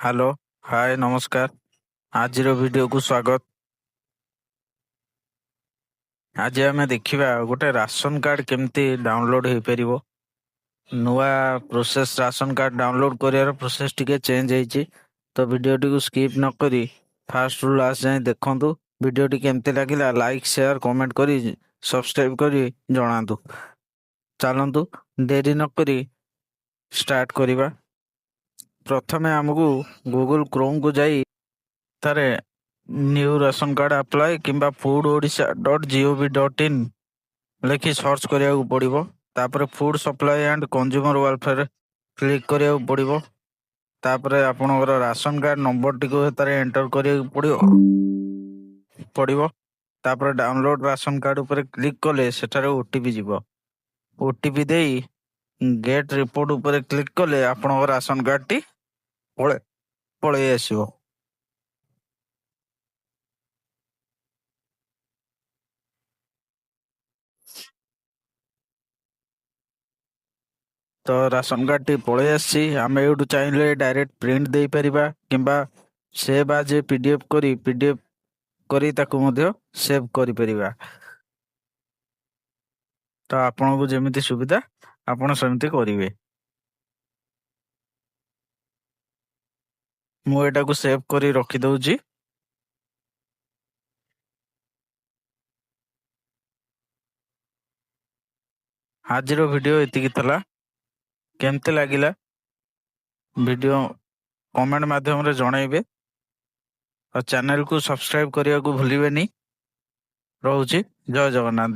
Hello, ହାଏ ନମସ୍କାର। ଆଜିର ଭିଡ଼ିଓକୁ ସ୍ୱାଗତ। ଆଜି ଆମେ ଦେଖିବା ଗୋଟେ ରାସନ କାର୍ଡ଼ କେମିତି ଡାଉନଲୋଡ୍ ହେଇପାରିବ। ନୂଆ ପ୍ରୋସେସ୍ ରାସନ କାର୍ଡ଼ ଡାଉନଲୋଡ୍ କରିବାର ପ୍ରୋସେସ୍ ଟିକେ ଚେଞ୍ଜ ହେଇଛି, ତ ଭିଡ଼ିଓଟିକୁ ସ୍କିପ୍ ନ କରି ଫାଷ୍ଟରୁ ଲାଷ୍ଟ ଯାଏଁ ଦେଖନ୍ତୁ। ଭିଡ଼ିଓଟି କେମିତି ଲାଗିଲା ଲାଇକ୍ ସେୟାର କମେଣ୍ଟ କରି ସବସ୍କ୍ରାଇବ୍ କରି ଜଣାନ୍ତୁ। ଚାଲନ୍ତୁ ଡେରି ନ କରି ଷ୍ଟାର୍ଟ କରିବା। ପ୍ରଥମେ ଆମକୁ ଗୁଗଲ କ୍ରୋମକୁ ଯାଇ ଥରେ ନ୍ୟୁ ରାସନ କାର୍ଡ଼ ଆପ୍ଲାଏ କିମ୍ବା foododisha.gov.in ଲେଖି ସର୍ଚ୍ଚ କରିବାକୁ ପଡ଼ିବ। ତାପରେ food supply and consumer welfare click କରିବାକୁ ପଡ଼ିବ। ତାପରେ ଆପଣଙ୍କର ରାସନ କାର୍ଡ଼ ନମ୍ବରଟିକୁ ସେଥିରେ ଏଣ୍ଟର କରିବାକୁ ପଡ଼ିବ। ତାପରେ ଡାଉନଲୋଡ୍ ରାସନ କାର୍ଡ଼ ଉପରେ କ୍ଲିକ୍ କଲେ ସେଠାରେ OTP ଯିବ। OTP ଦେଇ ଗେଟ୍ ରିପୋର୍ଟ ଉପରେ କ୍ଲିକ୍ କଲେ ଆପଣଙ୍କ ରାସନ କାର୍ଡ଼ଟି ପଳେଇ ଆସିବ। ତ ରାସନ କାର୍ଡ଼ଟି ପଳେଇ ଆସିଛି। ଆମେ ଏଇଠୁ ଚାହିଁଲେ ଡାଇରେକ୍ଟ ପ୍ରିଣ୍ଟ ଦେଇପାରିବା କିମ୍ବା ସେଭ୍ ଆଜ୍ ଏ PDF କରି ତାକୁ ମଧ୍ୟ ସେଭ୍ କରିପାରିବା। ତ ଆପଣଙ୍କୁ ଯେମିତି ସୁବିଧା ଆପଣ ସେମିତି କରିବେ। ମୁଁ ଏଟାକୁ ସେଭ୍ କରି ରଖିଦଉଛି। ଆଜିର ଭିଡ଼ିଓ ଏତିକି ଥିଲା। କେମିତି ଲାଗିଲା ଭିଡ଼ିଓ କମେଣ୍ଟ ମାଧ୍ୟମରେ ଜଣାଇବେ ଆଉ ଚ୍ୟାନେଲକୁ ସବସ୍କ୍ରାଇବ୍ କରିବାକୁ ଭୁଲିବେନି। ରହୁଛି। ଜୟ ଜଗନ୍ନାଥ।